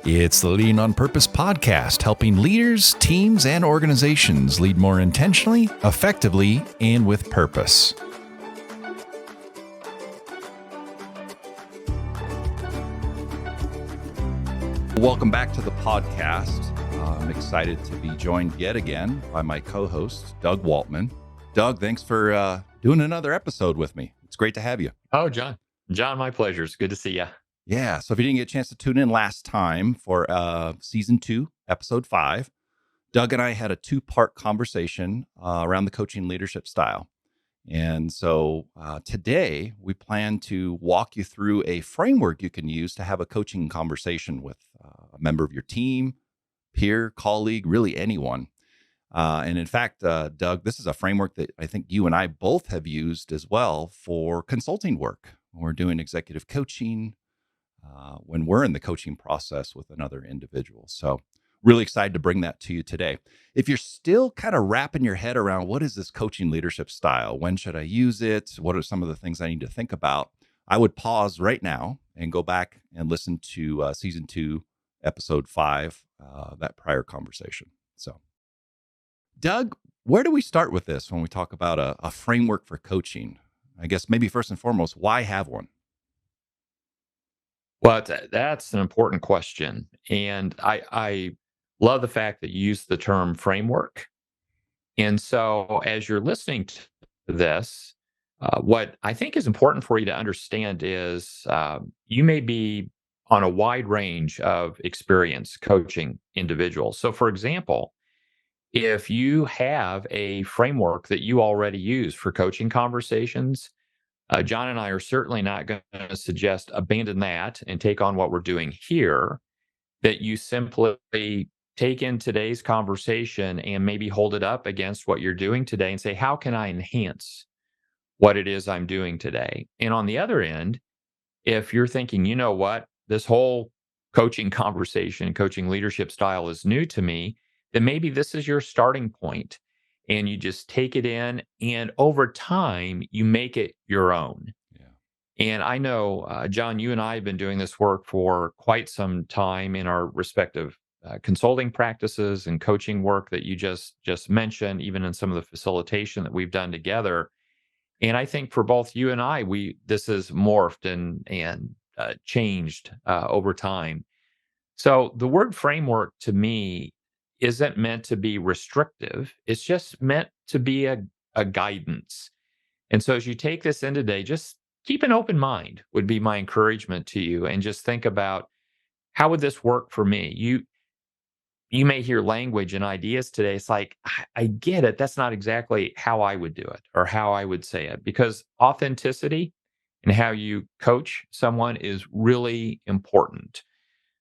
It's the Leading on Purpose podcast, helping leaders, teams, and organizations lead more intentionally, effectively, and with purpose. Welcome back to the podcast. I'm excited to be joined yet again by my co-host, Doug Waltman. Doug, thanks for doing another episode with me. It's great to have you. Oh, John, my pleasure. It's good to see you. Yeah. So if you didn't get a chance to tune in last time for season 2, episode 5, Doug and I had a 2-part conversation around the coaching leadership style. And so today we plan to walk you through a framework you can use to have a coaching conversation with a member of your team, peer, colleague, really anyone. And in fact, Doug, this is a framework that I think you and I both have used as well for consulting work. When we're doing executive coaching, when we're in the coaching process with another individual. So really excited to bring that to you today. If you're still kind of wrapping your head around what is this coaching leadership style? When should I use it? What are some of the things I need to think about? I would pause right now and go back and listen to season 2, episode 5, that prior conversation. So, Doug, where do we start with this when we talk about a framework for coaching? I guess maybe first and foremost, why have one? Well, that's an important question. And I love the fact that you use the term framework. And so as you're listening to this, what I think is important for you to understand is you may be on a wide range of experience coaching individuals. So, for example, if you have a framework that you already use for coaching conversations, John and I are certainly not going to suggest abandon that and take on what we're doing here, that you simply take in today's conversation and maybe hold it up against what you're doing today and say, how can I enhance what it is I'm doing today? And on the other end, if you're thinking, you know what, this whole coaching conversation, coaching leadership style is new to me, then maybe this is your starting point and you just take it in, and over time you make it your own. Yeah. And I know, John, you and I have been doing this work for quite some time in our respective consulting practices and coaching work that you just mentioned, even in some of the facilitation that we've done together. And I think for both you and I, this has morphed and changed over time. So the word framework to me isn't meant to be restrictive. It's just meant to be a guidance. And so as you take this in today, just keep an open mind would be my encouragement to you, and just think about, how would this work for me? You may hear language and ideas today. It's like, I get it. That's not exactly how I would do it or how I would say it, because authenticity and how you coach someone is really important.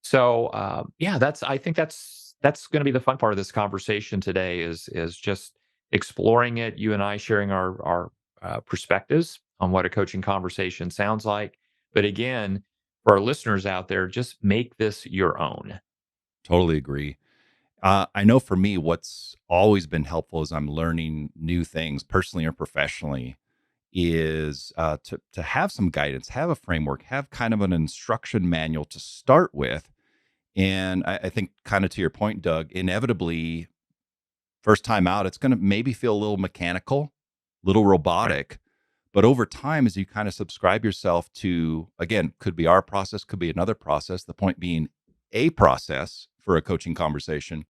So yeah, I think that's going to be the fun part of this conversation today is just exploring it. You and I sharing our perspectives on what a coaching conversation sounds like. But again, for our listeners out there, just make this your own. Totally agree. I know for me, what's always been helpful as I'm learning new things personally or professionally is to have some guidance, have a framework, have kind of an instruction manual to start with. And I think kind of to your point, Doug, inevitably, first time out, it's going to maybe feel a little mechanical, little Right. robotic. But over time, as you kind of subscribe yourself to, again, could be our process, could be another process, the point being a process for a coaching conversation,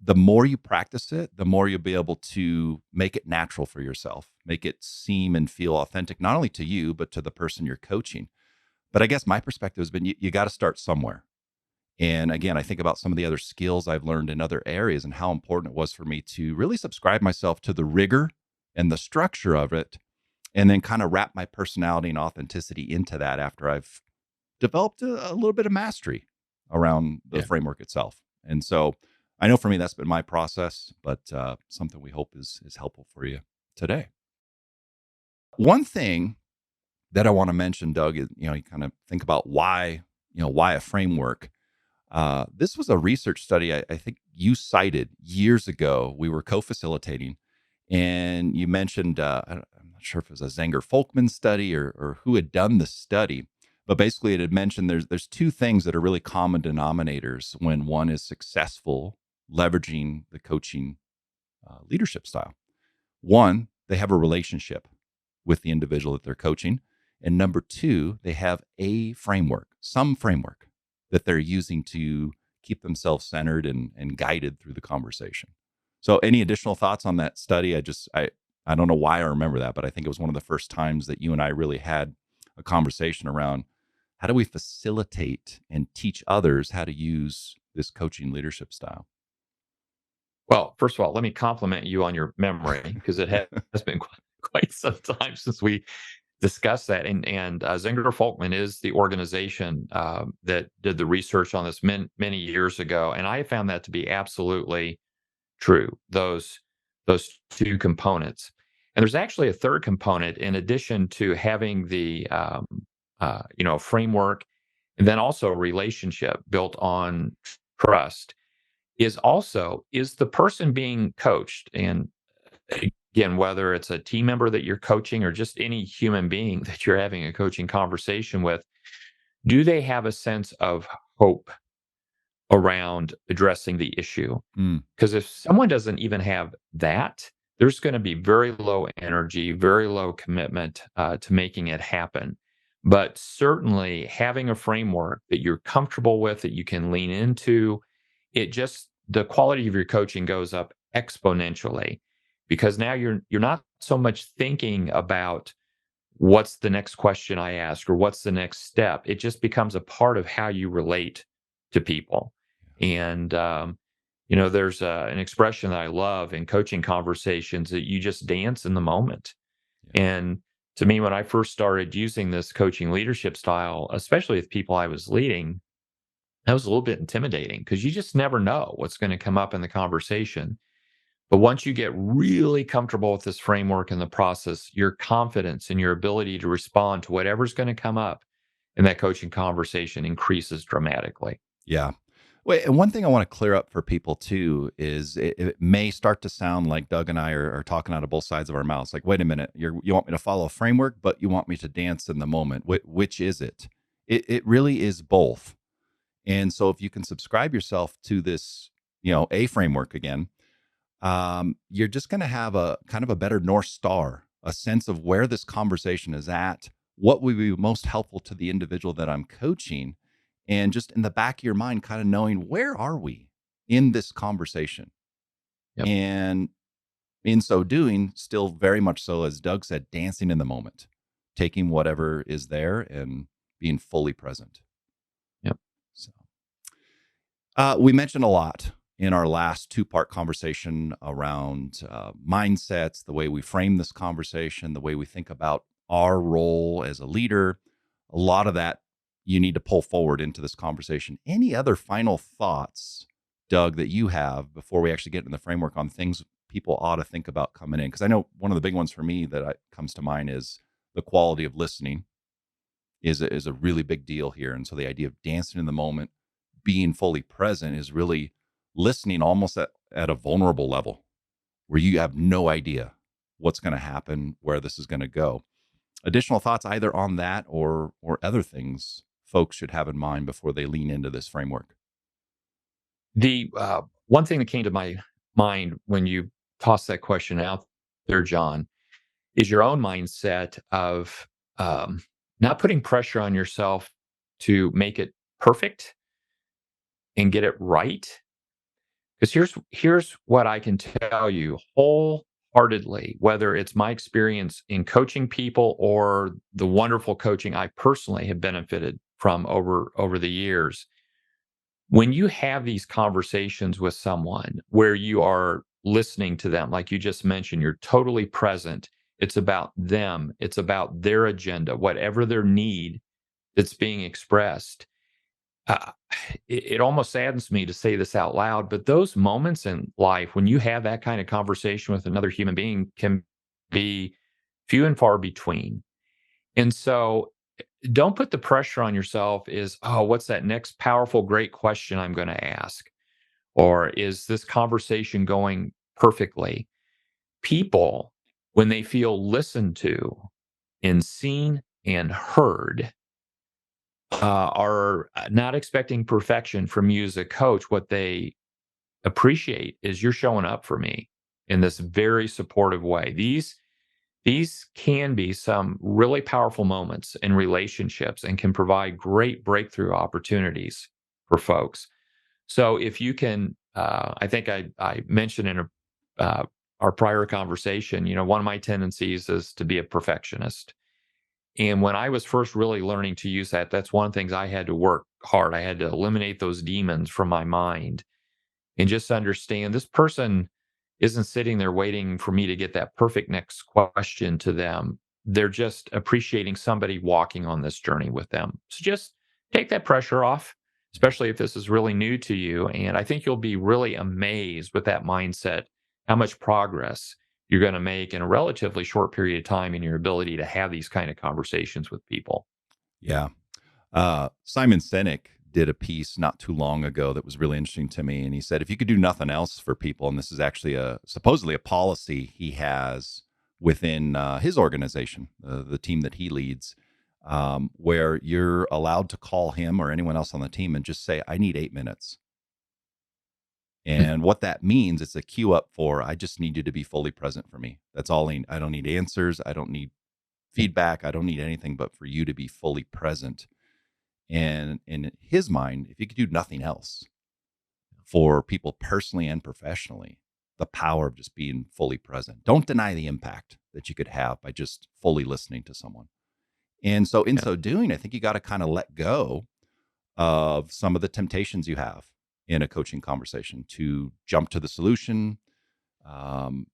the more you practice it, the more you'll be able to make it natural for yourself, make it seem and feel authentic, not only to you, but to the person you're coaching. But I guess my perspective has been you got to start somewhere. And again, I think about some of the other skills I've learned in other areas and how important it was for me to really subscribe myself to the rigor and the structure of it, and then kind of wrap my personality and authenticity into that after I've developed a little bit of mastery around the Yeah. framework itself. And so I know for me, that's been my process, but something we hope is helpful for you today. One thing that I want to mention, Doug, is, you kind of think about why a framework. This was a research study I think you cited years ago. We were co-facilitating, and you mentioned I'm not sure if it was a Zenger Folkman study or who had done the study, But basically, it had mentioned there's two things that are really common denominators when one is successful leveraging the coaching leadership style. One, they have a relationship with the individual that they're coaching. And number two, they have a framework, some framework that they're using to keep themselves centered and guided through the conversation. So any additional thoughts on that study? I don't know why I remember that, but I think it was one of the first times that you and I really had a conversation around how do we facilitate and teach others how to use this coaching leadership style. Well, first of all, let me compliment you on your memory because it has been quite some time since we discussed that. And Zinger Folkman is the organization that did the research on this many years ago, and I found that to be absolutely true. Those two components, and there's actually a third component in addition to having the framework, and then also a relationship built on trust is the person being coached. And again, whether it's a team member that you're coaching or just any human being that you're having a coaching conversation with, do they have a sense of hope around addressing the issue? Mm, Because if someone doesn't even have that, there's going to be very low energy, very low commitment to making it happen. But certainly having a framework that you're comfortable with, that you can lean into, the quality of your coaching goes up exponentially because now you're not so much thinking about what's the next question I ask or what's the next step. It just becomes a part of how you relate to people. And there's an expression that I love in coaching conversations that you just dance in the moment. And to me, when I first started using this coaching leadership style, especially with people I was leading, that was a little bit intimidating because you just never know what's going to come up in the conversation. But once you get really comfortable with this framework and the process, your confidence and your ability to respond to whatever's going to come up in that coaching conversation increases dramatically. yeah. Wait, and one thing I want to clear up for people too is it may start to sound like Doug and I are talking out of both sides of our mouths. Like, wait a minute, you want me to follow a framework, but you want me to dance in the moment. Which is it? It really is both. And so if you can subscribe yourself to this, a framework again, you're just going to have a kind of a better North Star, a sense of where this conversation is at, what would be most helpful to the individual that I'm coaching, and just in the back of your mind, kind of knowing where are we in this conversation. Yep. And in so doing, still very much so, as Doug said, dancing in the moment, taking whatever is there and being fully present. Yep. So we mentioned a lot in our last two-part conversation around mindsets, the way we frame this conversation, the way we think about our role as a leader. A lot of that you need to pull forward into this conversation. Any other final thoughts, Doug, that you have before we actually get in the framework on things people ought to think about coming in? Because I know one of the big ones for me that comes to mind is the quality of listening is a really big deal here. And so the idea of dancing in the moment, being fully present, is really listening almost at a vulnerable level where you have no idea what's going to happen, where this is going to go. Additional thoughts either on that or other things folks should have in mind before they lean into this framework? The one thing that came to my mind when you tossed that question out there, John, is your own mindset of not putting pressure on yourself to make it perfect and get it right. Because here's what I can tell you wholeheartedly, whether it's my experience in coaching people or the wonderful coaching I personally have benefited from over the years. When you have these conversations with someone where you are listening to them, like you just mentioned, you're totally present. It's about them. It's about their agenda, whatever their need that's being expressed. Uh, it almost saddens me to say this out loud, but those moments in life when you have that kind of conversation with another human being can be few and far between. And so don't put the pressure on yourself is, oh, what's that next powerful, great question I'm going to ask? Or is this conversation going perfectly? People, when they feel listened to and seen and heard, are not expecting perfection from you as a coach. What they appreciate is you're showing up for me in this very supportive way. These can be some really powerful moments in relationships and can provide great breakthrough opportunities for folks. So if you can, I think I mentioned in our prior conversation, one of my tendencies is to be a perfectionist. And when I was first really learning to use that, that's one of the things I had to work hard. I had to eliminate those demons from my mind and just understand this person isn't sitting there waiting for me to get that perfect next question to them. They're just appreciating somebody walking on this journey with them. So just take that pressure off, especially if this is really new to you. And I think you'll be really amazed with that mindset, how much progress you're going to make in a relatively short period of time in your ability to have these kind of conversations with people. Yeah. Simon Sinek did a piece not too long ago that was really interesting to me. And he said, if you could do nothing else for people, and this is actually supposedly a policy he has within his organization, the team that he leads, where you're allowed to call him or anyone else on the team and just say, I need 8 minutes. And what that means, it's a cue up for, I just need you to be fully present for me. That's all I don't need answers. I don't need feedback. I don't need anything but for you to be fully present. And in his mind, if you could do nothing else for people personally and professionally, the power of just being fully present. Don't deny the impact that you could have by just fully listening to someone. And so in Yeah. so doing, I think you got to kind of let go of some of the temptations you have in a coaching conversation to jump to the solution.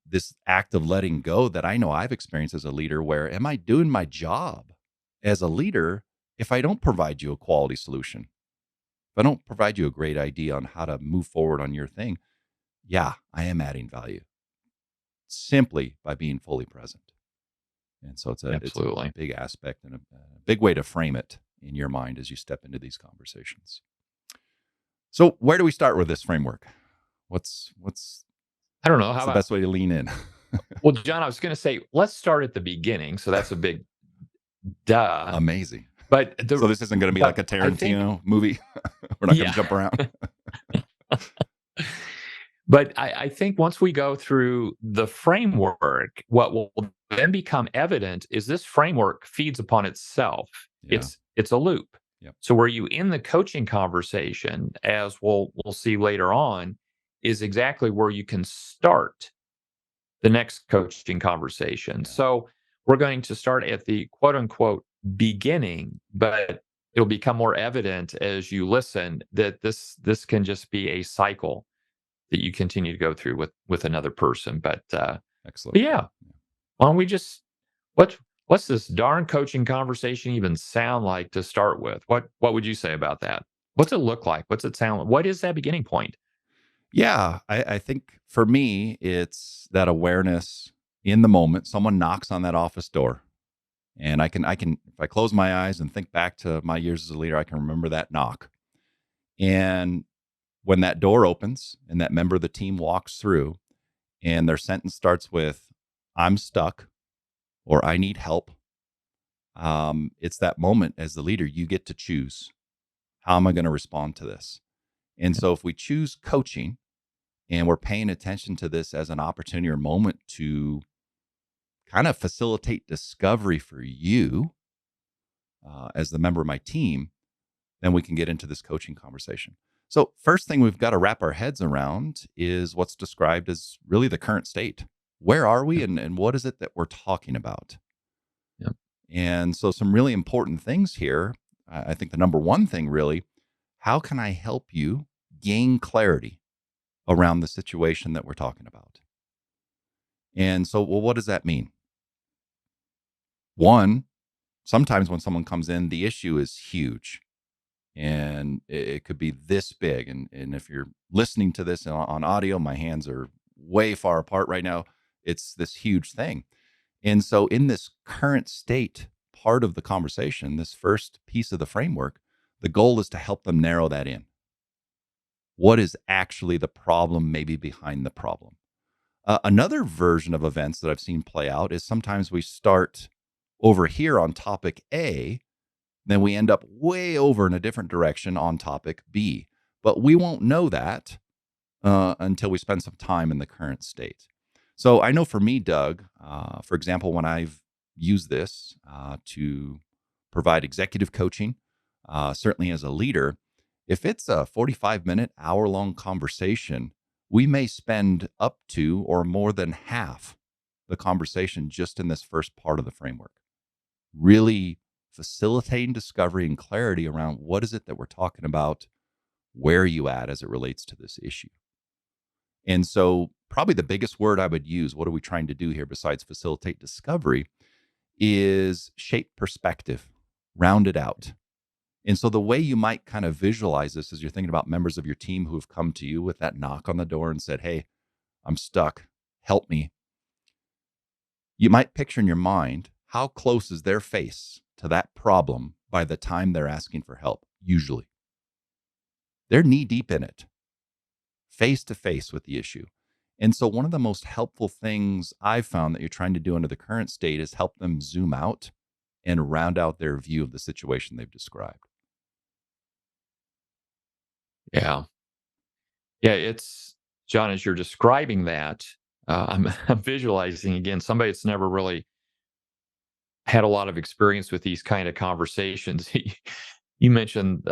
This act of letting go that I know I've experienced as a leader, where am I doing my job as a leader if I don't provide you a quality solution? If I don't provide you a great idea on how to move forward on your thing, yeah, I am adding value simply by being fully present. And so it's a Absolutely. big aspect and a big way to frame it in your mind as you step into these conversations. So where do we start with this framework? What's I don't know. How what's the about, best way to lean in? well, John, I was going to say, let's start at the beginning. So that's a big duh. Amazing. But So this isn't going to be like a I think, Tarantino movie. We're not going to yeah. jump around. But I think once we go through the framework, what will then become evident is this framework feeds upon itself. Yeah. It's a loop. Yep. So where you in the coaching conversation, as we'll see later on, is exactly where you can start the next coaching conversation. Yeah. So we're going to start at the quote unquote beginning, but it'll become more evident as you listen that this can just be a cycle that you continue to go through with another person. Excellent. But yeah, why don't we just what's this darn coaching conversation even sound like to start with? What would you say about that? What's it look like? What's it sound like? What is that beginning point? Yeah. I think for me, it's that awareness in the moment. Someone knocks on that office door. And I can, if I close my eyes and think back to my years as a leader, I can remember that knock. And when that door opens and that member of the team walks through and their sentence starts with, I'm stuck or I need help, it's that moment as the leader, you get to choose, how am I going to respond to this? And so if we choose coaching and we're paying attention to this as an opportunity or moment to kind of facilitate discovery for you as the member of my team, then we can get into this coaching conversation. So, first thing we've got to wrap our heads around is what's described as really the current state. Where are we, Yep. and what is it that we're talking about? Yep. And so, some really important things here. I think the number one thing, really, how can I help you gain clarity around the situation that we're talking about? And so, well, what does that mean? One, sometimes when someone comes in, the issue is huge and it could be this big. And if you're listening to this on audio, my hands are way far apart right now. It's this huge thing. And so, in this current state part of the conversation, this first piece of the framework, the goal is to help them narrow that in. What is actually the problem, maybe behind the problem? Another version of events that I've seen play out is sometimes we start over here on topic A then we end up way over in a different direction on topic B. But we won't know that until we spend some time in the current state. So I know for me, Doug, for example, when I've used this to provide executive coaching, certainly as a leader, if it's a 45-minute, hour-long conversation, we may spend up to or more than half the conversation just in this first part of the framework, really facilitating discovery and clarity around what is it that we're talking about, where are you at as it relates to this issue. And so probably the biggest word I would use, what are we trying to do here besides facilitate discovery, is shape perspective, round it out. And so the way you might kind of visualize this as you're thinking about members of your team who have come to you with that knock on the door and said, hey, I'm stuck, help me. You might picture in your mind, how close is their face to that problem by the time they're asking for help? Usually they're knee deep in it, face to face with the issue. And so one of the most helpful things I've found that you're trying to do under the current state is help them zoom out and round out their view of the situation they've described. Yeah. Yeah. It's, John, as you're describing that, I'm visualizing again somebody that's never really had a lot of experience with these kind of conversations. You mentioned,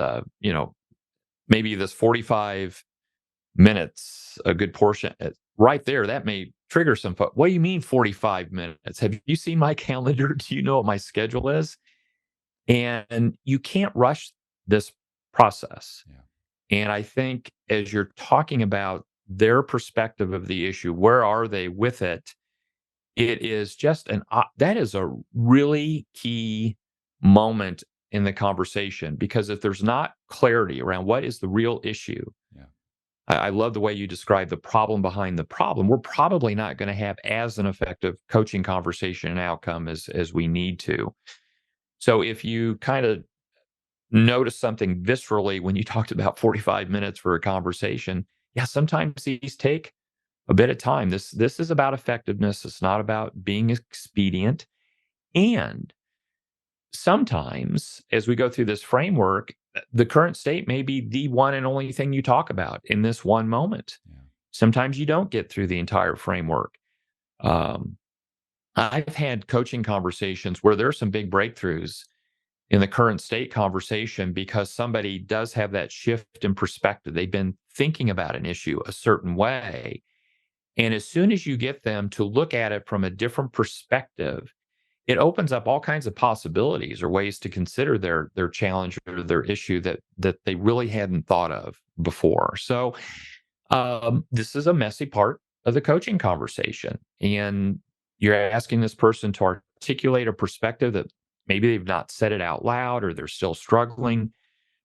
maybe this 45 minutes, a good portion right there, that may trigger some. What do you mean 45 minutes? Have you seen my calendar? Do you know what my schedule is? And you can't rush this process. Yeah. And I think as you're talking about their perspective of the issue, where are they with it? It is just that is a really key moment in the conversation, because if there's not clarity around what is the real issue, Yeah. I love the way you describe the problem behind the problem. We're probably not going to have as an effective coaching conversation and outcome as we need to. So if you kind of notice something viscerally when you talked about 45 minutes for a conversation, yeah, sometimes these take a bit of time. This is about effectiveness. It's not about being expedient. And sometimes as we go through this framework, the current state may be the one and only thing you talk about in this one moment. Yeah. Sometimes you don't get through the entire framework. I've had coaching conversations where there are some big breakthroughs in the current state conversation because somebody does have that shift in perspective. They've been thinking about an issue a certain way. And as soon as you get them to look at it from a different perspective, it opens up all kinds of possibilities or ways to consider their challenge or their issue that they really hadn't thought of before. So this is a messy part of the coaching conversation. And you're asking this person to articulate a perspective that maybe they've not said it out loud, or they're still struggling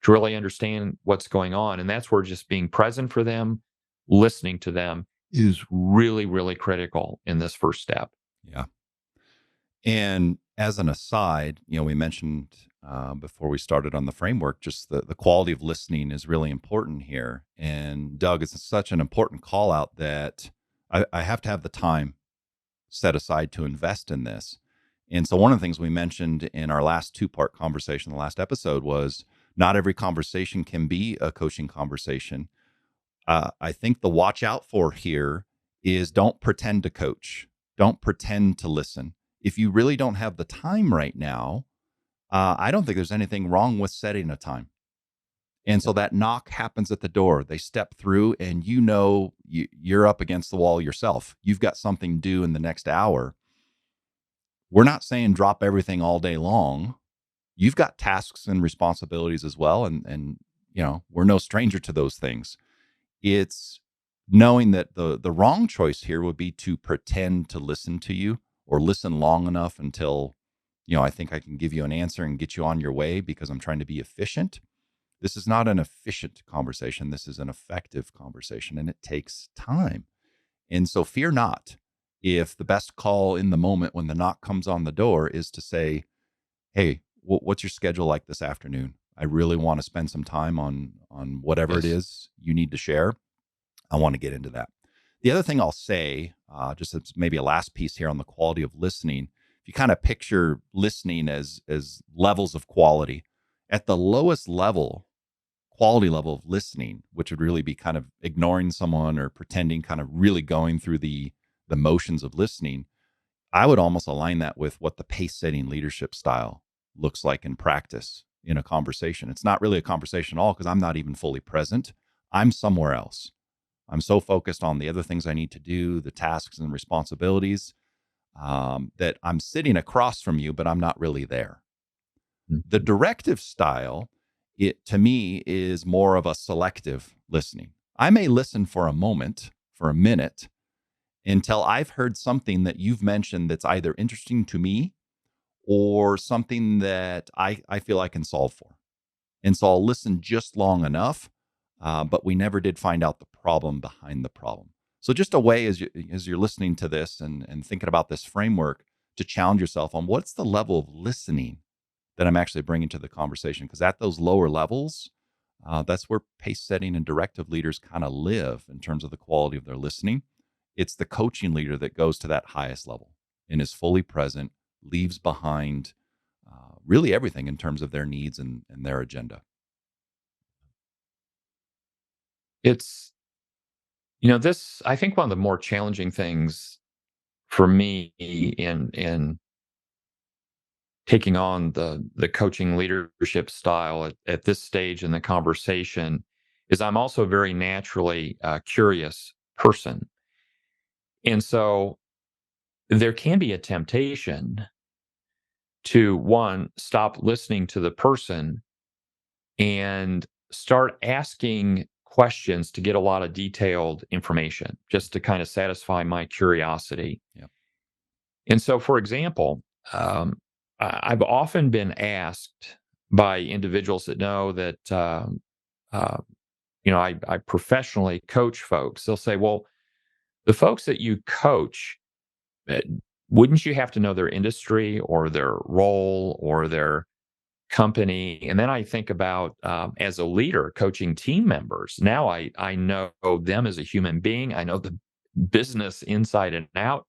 to really understand what's going on. And that's where just being present for them, listening to them is really, really critical in this first step. Yeah. And as an aside, we mentioned before we started on the framework, just the quality of listening is really important here. And Doug, it's such an important call out that I have to have the time set aside to invest in this. And so one of the things we mentioned in our last two-part conversation, the last episode, was not every conversation can be a coaching conversation. I think the watch out for here is don't pretend to coach. Don't pretend to listen. If you really don't have the time right now, I don't think there's anything wrong with setting a time. And so that knock happens at the door. They step through and you're up against the wall yourself. You've got something due in the next hour. We're not saying drop everything all day long. You've got tasks and responsibilities as well. And we're no stranger to those things. It's knowing that the wrong choice here would be to pretend to listen to you or listen long enough until, I think I can give you an answer and get you on your way because I'm trying to be efficient. This is not an efficient conversation. This is an effective conversation, and it takes time. And so fear not if the best call in the moment when the knock comes on the door is to say, hey, what's your schedule like this afternoon? I really want to spend some time on whatever it is you need to share. I want to get into that. The other thing I'll say, just as maybe a last piece here on the quality of listening, if you kind of picture listening as levels of quality, At the lowest level, quality level of listening, which would really be kind of ignoring someone or pretending, kind of really going through the motions of listening, I would almost align that with what the pace setting leadership style looks like in practice in a conversation. It's not really a conversation at all because I'm not even fully present. I'm somewhere else. I'm so focused on the other things I need to do, the tasks and responsibilities, that I'm sitting across from you, but I'm not really there. The Mhm. directive style, it to me is more of a selective listening. I may listen for a moment, for a minute, until I've heard something that you've mentioned that's either interesting to me or something that I feel I can solve for. And so I'll listen just long enough, but we never did find out the problem behind the problem. So just a way as you're listening to this and thinking about this framework to challenge yourself on what's the level of listening that I'm actually bringing to the conversation. Because at those lower levels, that's where pace setting and directive leaders kind of live in terms of the quality of their listening. It's the coaching leader that goes to that highest level and is fully present, leaves behind really everything in terms of their needs and their agenda. It's, this, I think one of the more challenging things for me in taking on the coaching leadership style at this stage in the conversation is I'm also a very naturally curious person. And so there can be a temptation to one, stop listening to the person and start asking questions to get a lot of detailed information just to kind of satisfy my curiosity. Yeah. And so, for example, I've often been asked by individuals that know that, uh, I professionally coach folks. They'll say, well, the folks that you coach, uh, wouldn't you have to know their industry or their role or their company? And then I think about as a leader coaching team members. Now I know them as a human being. I know the business inside and out.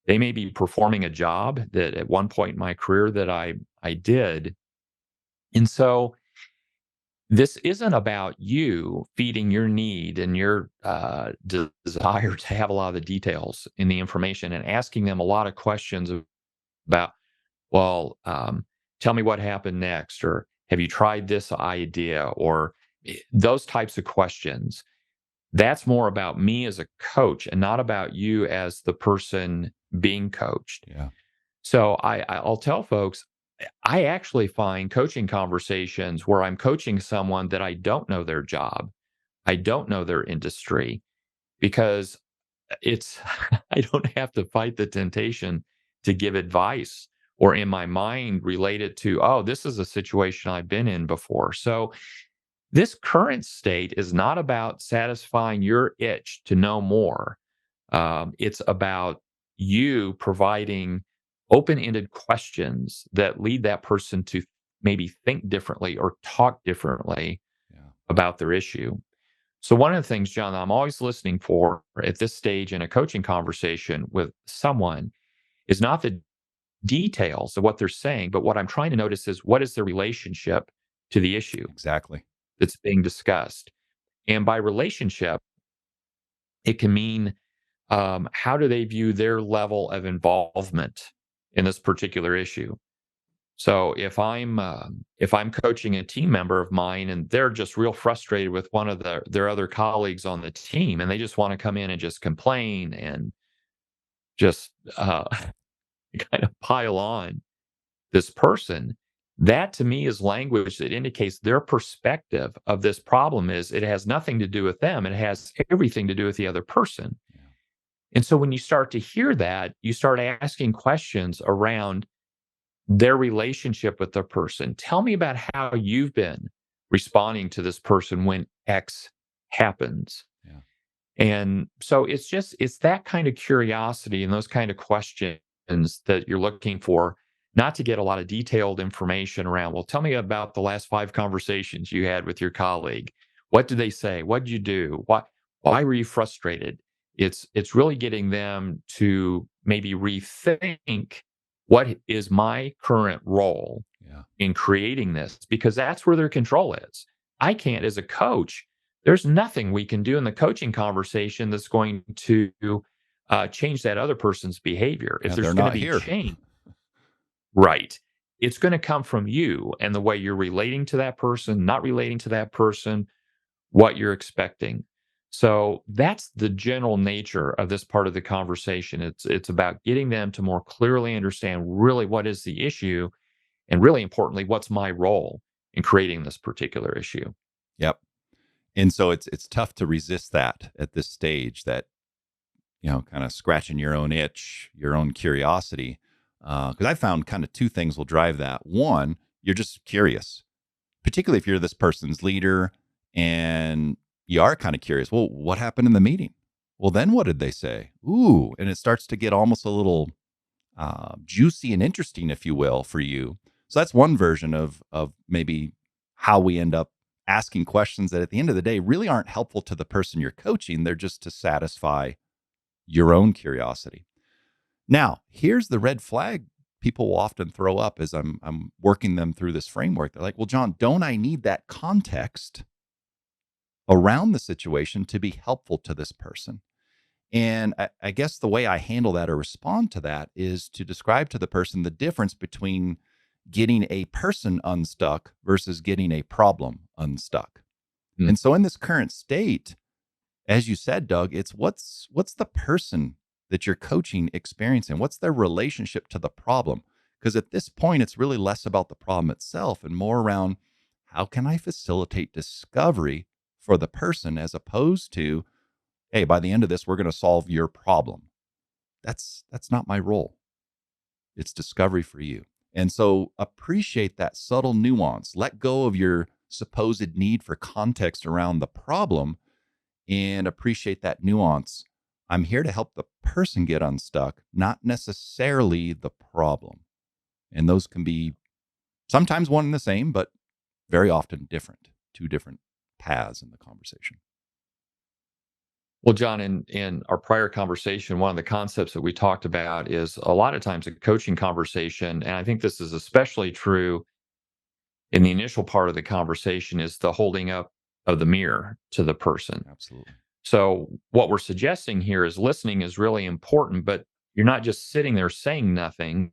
They may be performing a job that at one point in my career that I did. And so this isn't about you feeding your need and your desire to have a lot of the details in the information and asking them a lot of questions about, well, tell me what happened next, or have you tried this idea, or those types of questions. That's more about me as a coach and not about you as the person being coached. Yeah. So I'll tell folks, I actually find coaching conversations where I'm coaching someone that I don't know their job, I don't know their industry, because it's I don't have to fight the temptation to give advice or in my mind relate it to, oh, this is a situation I've been in before. So this current state is not about satisfying your itch to know more. It's about you providing open ended questions that lead that person to maybe think differently or talk differently Yeah. about their issue. So, one of the things, John, that I'm always listening for at this stage in a coaching conversation with someone is not the details of what they're saying, but what I'm trying to notice is what is the relationship to the issue Exactly. that's being discussed. And by relationship, it can mean how do they view their level of involvement in this particular issue? So if I'm coaching a team member of mine and they're just real frustrated with one of their other colleagues on the team, and they just want to come in and just complain and just kind of pile on this person, that to me is language that indicates their perspective of this problem is it has nothing to do with them. It has everything to do with the other person. Yeah. And so when you start to hear that, you start asking questions around their relationship with the person. Tell me about how you've been responding to this person when X happens. Yeah. And so it's that kind of curiosity and those kind of questions that you're looking for, not to get a lot of detailed information around, well, tell me about the last 5 conversations you had with your colleague. What did they say? What did you do? Why were you frustrated? It's really getting them to maybe rethink what is my current role Yeah. in creating this, because that's where their control is. I can't, as a coach, there's nothing we can do in the coaching conversation that's going to change that other person's behavior. If Yeah, they're there's going to not be here. change, right, it's going to come from you and the way you're relating to that person, not relating to that person, what you're expecting. So that's the general nature of this part of the conversation. It's about getting them to more clearly understand really what is the issue, and really importantly, what's my role in creating this particular issue. Yep. And so it's tough to resist that at this stage, that, kind of scratching your own itch, your own curiosity. Because I found kind of two things will drive that. One, you're just curious, particularly if you're this person's leader and you are kind of curious. Well, what happened in the meeting? Well, then what did they say? Ooh, and it starts to get almost a little juicy and interesting, if you will, for you. So that's one version of maybe how we end up asking questions that at the end of the day really aren't helpful to the person you're coaching. They're just to satisfy your own curiosity. Now, here's the red flag people will often throw up as I'm working them through this framework. They're like, "Well, John, don't I need that context around the situation to be helpful to this person?" And I guess the way I handle that or respond to that is to describe to the person the difference between getting a person unstuck versus getting a problem unstuck. Mm. And so in this current state, as you said, Doug, it's what's the person that you're coaching experiencing? What's their relationship to the problem? Because at this point, it's really less about the problem itself and more around how can I facilitate discovery for the person, as opposed to, hey, by the end of this, we're going to solve your problem. That's not my role. It's discovery for you. And so appreciate that subtle nuance. Let go of your supposed need for context around the problem and appreciate that nuance. I'm here to help the person get unstuck, not necessarily the problem. And those can be sometimes one and the same, but very often different, two different paths in the conversation. Well, John, in our prior conversation, one of the concepts that we talked about is a lot of times a coaching conversation, and I think this is especially true in the initial part of the conversation, is the holding up of the mirror to the person. Absolutely. So what we're suggesting here is listening is really important, but you're not just sitting there saying nothing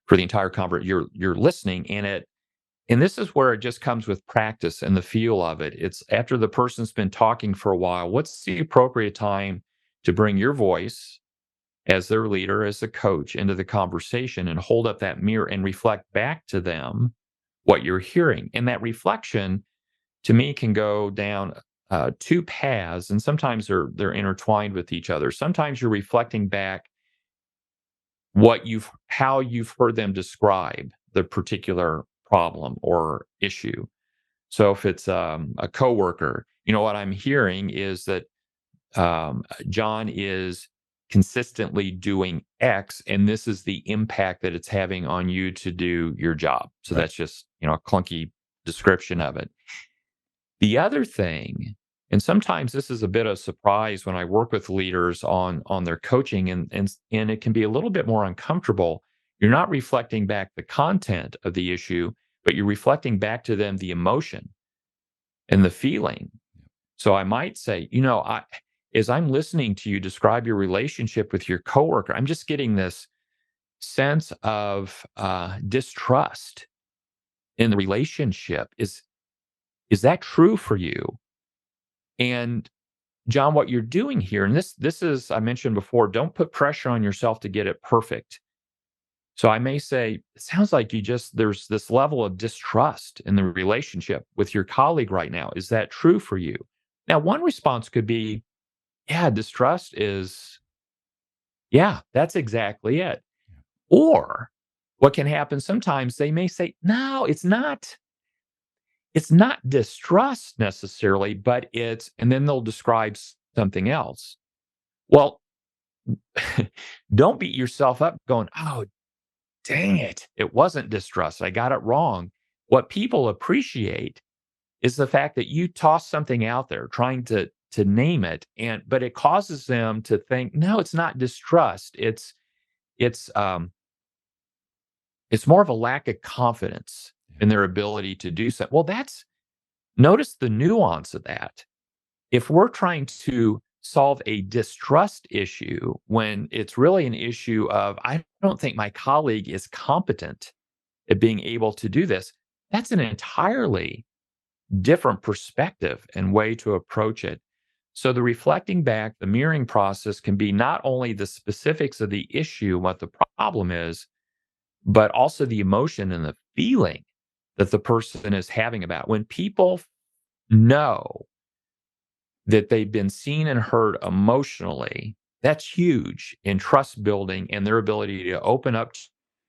for the entire conversation. You're listening, and this is where it just comes with practice and the feel of it. It's after the person's been talking for a while, what's the appropriate time to bring your voice as their leader, as a coach, into the conversation and hold up that mirror and reflect back to them what you're hearing. And that reflection, to me, can go down two paths, and sometimes they're intertwined with each other. Sometimes you're reflecting back how you've heard them describe the particular problem or issue. So if it's a coworker, what I'm hearing is that John is consistently doing X, and this is the impact that it's having on you to do your job. So Right. that's just a clunky description of it. The other thing, and sometimes this is a bit of a surprise when I work with leaders on their coaching, and it can be a little bit more uncomfortable. You're not reflecting back the content of the issue, but you're reflecting back to them the emotion and the feeling. So I might say, as I'm listening to you describe your relationship with your coworker, I'm just getting this sense of distrust in the relationship. Is that true for you? And John, what you're doing here, and this is, I mentioned before, don't put pressure on yourself to get it perfect. So I may say, it sounds like there's this level of distrust in the relationship with your colleague right now. Is that true for you? Now, one response could be, yeah, distrust is, yeah, that's exactly it. Or what can happen sometimes, they may say, no, it's not distrust necessarily, but and then they'll describe something else. Well, don't beat yourself up going, oh, dang it. It wasn't distrust. I got it wrong. What people appreciate is the fact that you toss something out there trying to name it, but it causes them to think, no, it's not distrust. It's It's more of a lack of confidence in their ability to do so. Well, notice the nuance of that. If we're trying to solve a distrust issue when it's really an issue of, I don't think my colleague is competent at being able to do this, that's an entirely different perspective and way to approach it. So the reflecting back, the mirroring process can be not only the specifics of the issue, what the problem is, but also the emotion and the feeling that the person is having about. When people know that they've been seen and heard emotionally, that's huge in trust building and their ability to open up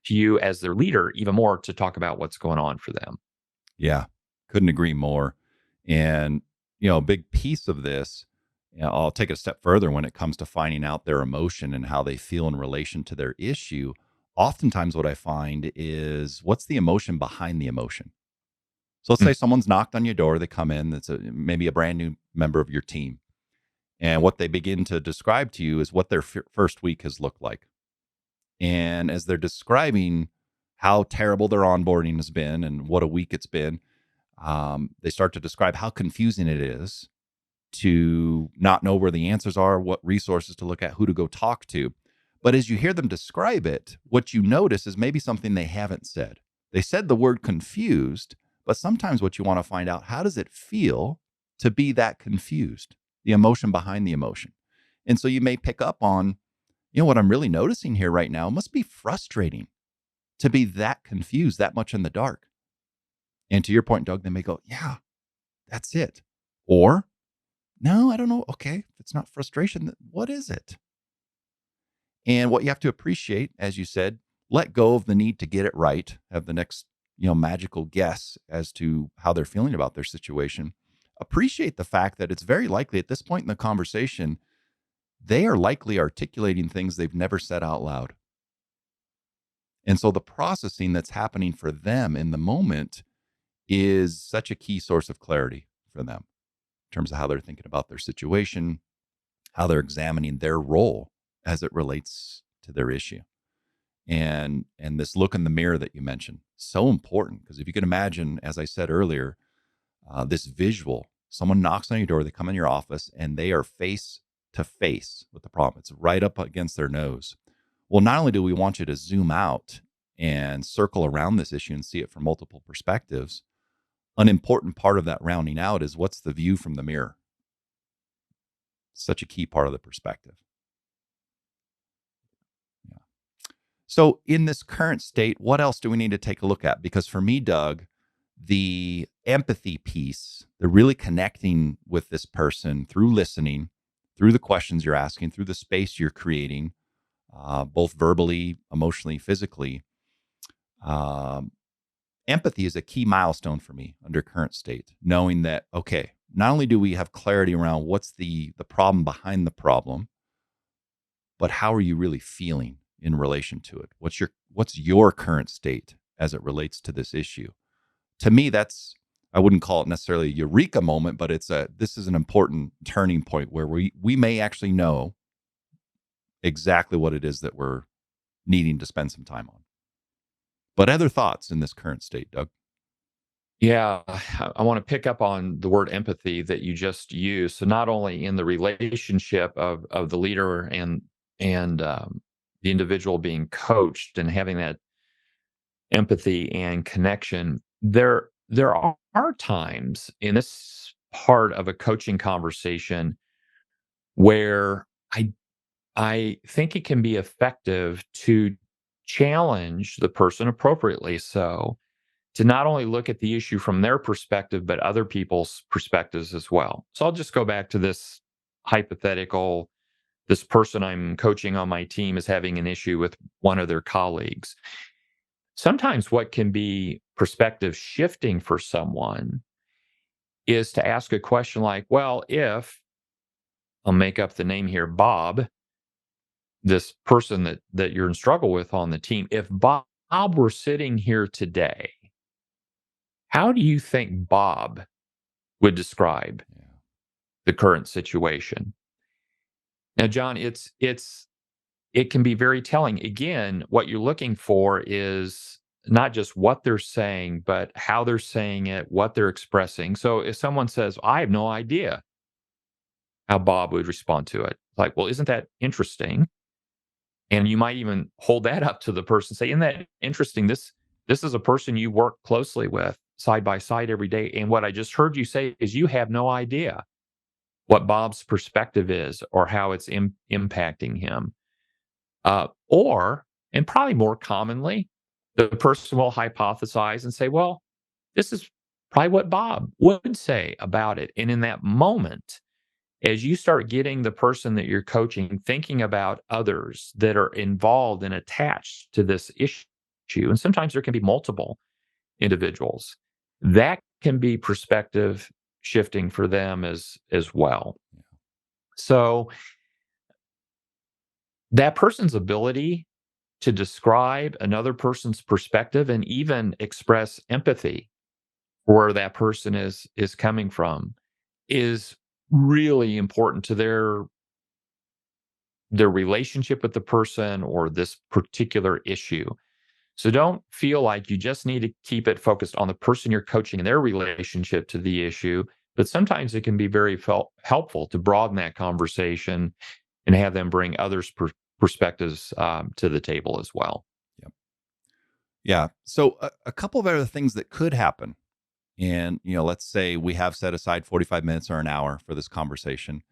to you as their leader even more to talk about what's going on for them. Yeah, couldn't agree more. And, a big piece of this, I'll take it a step further when it comes to finding out their emotion and how they feel in relation to their issue. Oftentimes, what I find is what's the emotion behind the emotion? So let's say someone's knocked on your door, they come in, that's maybe a brand new member of your team. And what they begin to describe to you is what their first week has looked like. And as they're describing how terrible their onboarding has been and what a week it's been, they start to describe how confusing it is to not know where the answers are, what resources to look at, who to go talk to. But as you hear them describe it, what you notice is maybe something they haven't said. They said the word confused, but sometimes what you want to find out, how does it feel to be that confused? The emotion behind the emotion. And so you may pick up on, what I'm really noticing here right now must be frustrating to be that confused, that much in the dark. And to your point, Doug, they may go, yeah, that's it. Or, no, I don't know. Okay, if it's not frustration, what is it? And what you have to appreciate, as you said, let go of the need to get it right, have the next, magical guess as to how they're feeling about their situation. Appreciate the fact that it's very likely at this point in the conversation, they are likely articulating things they've never said out loud. And so the processing that's happening for them in the moment is such a key source of clarity for them in terms of how they're thinking about their situation, how they're examining their role as it relates to their issue. And this look in the mirror that you mentioned, so important, because if you can imagine, as I said earlier, this visual, someone knocks on your door, they come in your office, and they are face to face with the problem. It's right up against their nose. Well, not only do we want you to zoom out and circle around this issue and see it from multiple perspectives, an important part of that rounding out is what's the view from the mirror. Such a key part of the perspective. Yeah. So in this current state, what else do we need to take a look at? Because for me, Doug, the empathy piece, the really connecting with this person through listening, through the questions you're asking, through the space you're creating, both verbally, emotionally, physically. Empathy is a key milestone for me under current state, knowing that, okay, not only do we have clarity around what's the problem behind the problem, but how are you really feeling in relation to it? What's your current state as it relates to this issue? To me, I wouldn't call it necessarily a eureka moment, but this is an important turning point where we may actually know exactly what it is that we're needing to spend some time on. But other thoughts in this current state, Doug? Yeah, I want to pick up on the word empathy that you just used. So not only in the relationship of the leader and the individual being coached and having that empathy and connection, there are times in this part of a coaching conversation where I think it can be effective to challenge the person appropriately so to not only look at the issue from their perspective, but other people's perspectives as well. So I'll just go back to this hypothetical. This person I'm coaching on my team is having an issue with one of their colleagues. Sometimes what can be perspective shifting for someone is to ask a question like, well, if I'll make up the name here, Bob, this person that you're in struggle with on the team, if Bob were sitting here today, how do you think Bob would describe the current situation? Now, John, it can be very telling. Again, what you're looking for is not just what they're saying, but how they're saying it, what they're expressing. So if someone says, I have no idea how Bob would respond to it, like, well, isn't that interesting? And you might even hold that up to the person, say, isn't that interesting? This is a person you work closely with side by side every day. And what I just heard you say is you have no idea what Bob's perspective is or how it's impacting him. Or, and probably more commonly, the person will hypothesize and say, well, this is probably what Bob would say about it. And in that moment, as you start getting the person that you're coaching thinking about others that are involved and attached to this issue, and sometimes there can be multiple individuals, that can be perspective shifting for them as well. So that person's ability to describe another person's perspective and even express empathy for where that person is coming from is really important to their relationship with the person or this particular issue. So don't feel like you just need to keep it focused on the person you're coaching and their relationship to the issue, but sometimes it can be very helpful to broaden that conversation and have them bring others' perspectives to the table as well. Yep. Yeah. So a couple of other things that could happen. And, let's say we have set aside 45 minutes or an hour for this conversation.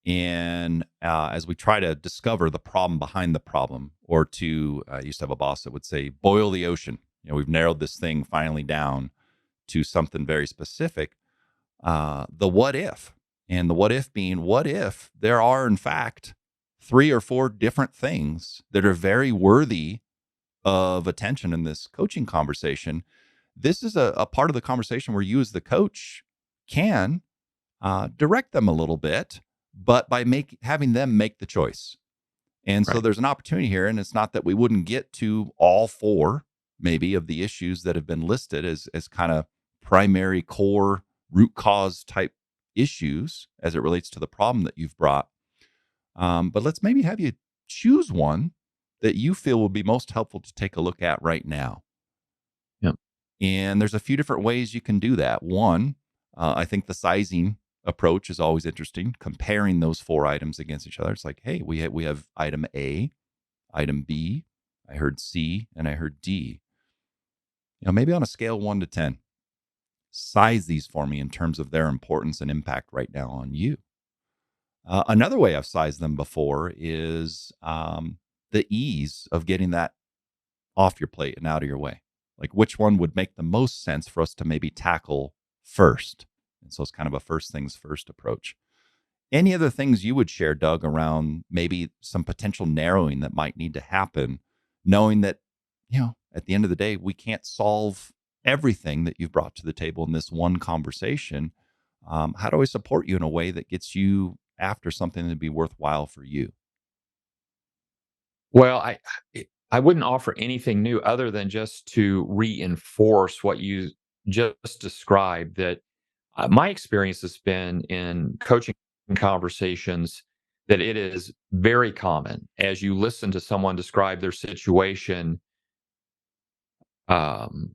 And as we try to discover the problem behind the problem, or to, I used to have a boss that would say, boil the ocean. We've narrowed this thing finally down to something very specific. The what if, and the what if being, what if there are, in fact, 3 or 4 different things that are very worthy of attention in this coaching conversation. This is a part of the conversation where you as the coach can direct them a little bit, but by having them make the choice. And so Right. there's an opportunity here, and it's not that we wouldn't get to all 4 maybe of the issues that have been listed as kind of primary core root cause type issues as it relates to the problem that you've brought. But let's maybe have you choose one that you feel will be most helpful to take a look at right now. Yep. And there's a few different ways you can do that. One, I think the sizing approach is always interesting, comparing those 4 items against each other. It's like, hey, we have item A, item B, I heard C, and I heard D. Maybe on a scale 1 to 10, size these for me in terms of their importance and impact right now on you. Another way I've sized them before is the ease of getting that off your plate and out of your way. Like, which one would make the most sense for us to maybe tackle first? And so it's kind of a first things first approach. Any other things you would share, Doug, around maybe some potential narrowing that might need to happen, knowing that, at the end of the day, we can't solve everything that you've brought to the table in this one conversation. How do I support you in a way that gets you after something that'd be worthwhile for you? Well, I wouldn't offer anything new other than just to reinforce what you just described. That my experience has been in coaching conversations that it is very common as you listen to someone describe their situation, um,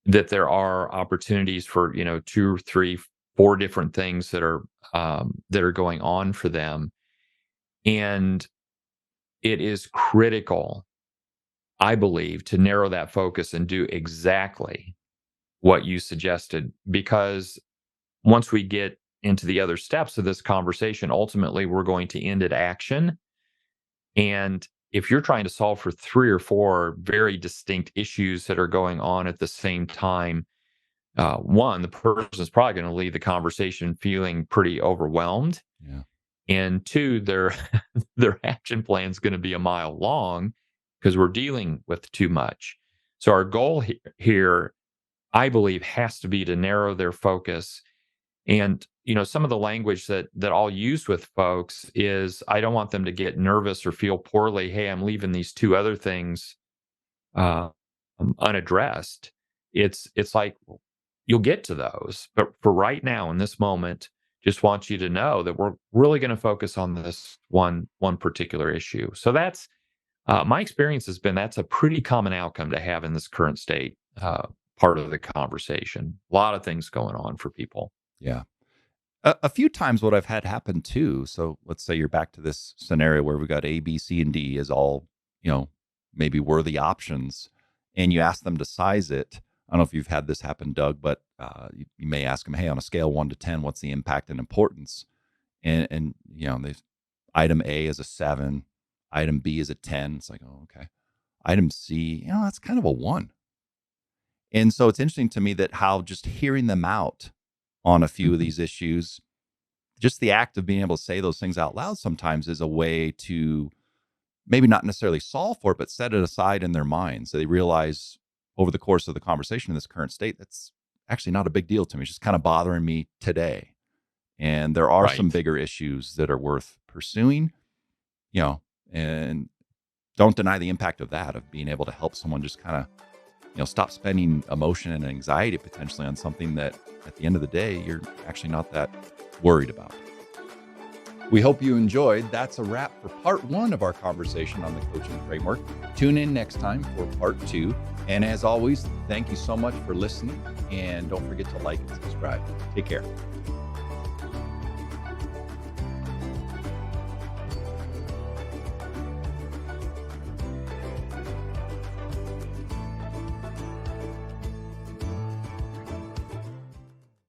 that there are opportunities for 2, 3, 4 different things that are going on for them, and it is critical, I believe, to narrow that focus and do exactly what you suggested. Because once we get into the other steps of this conversation, ultimately we're going to end at action. And if you're trying to solve for 3 or 4 very distinct issues that are going on at the same time, one, the person is probably going to leave the conversation feeling pretty overwhelmed. Yeah. And 2, their their action plan is going to be a mile long because we're dealing with too much. So our goal here, I believe, has to be to narrow their focus. And some of the language that I'll use with folks is, I don't want them to get nervous or feel poorly. Hey, I'm leaving these 2 other things uh, unaddressed. It's like, you'll get to those, but for right now in this moment, just want you to know that we're really going to focus on this one particular issue. So that's My experience has been that's a pretty common outcome to have in this current state part of the conversation. A lot of things going on for people. Yeah. A few times what I've had happen too. So let's say you're back to this scenario where we got A, B, C, and D as all, maybe worthy options, and you ask them to size it. I don't know if you've had this happen, Doug, but you may ask them, hey, on a scale 1 to 10, what's the impact and importance? And there's item A is a 7, item B is a 10. It's like, oh, okay. Item C, that's kind of a 1. And so it's interesting to me that how just hearing them out on a few of these issues, just the act of being able to say those things out loud sometimes is a way to maybe not necessarily solve for it, but set it aside in their minds. So they realize over the course of the conversation in this current state, that's actually not a big deal to me. It's just kind of bothering me today. And there are some Right. bigger issues that are worth pursuing, and don't deny the impact of that, of being able to help someone just kind of, stop spending emotion and anxiety potentially on something that at the end of the day, you're actually not that worried about. We hope you enjoyed. That's a wrap for part 1 of our conversation on the coaching framework. Tune in next time for part 2. And as always, thank you so much for listening. And don't forget to like and subscribe. Take care.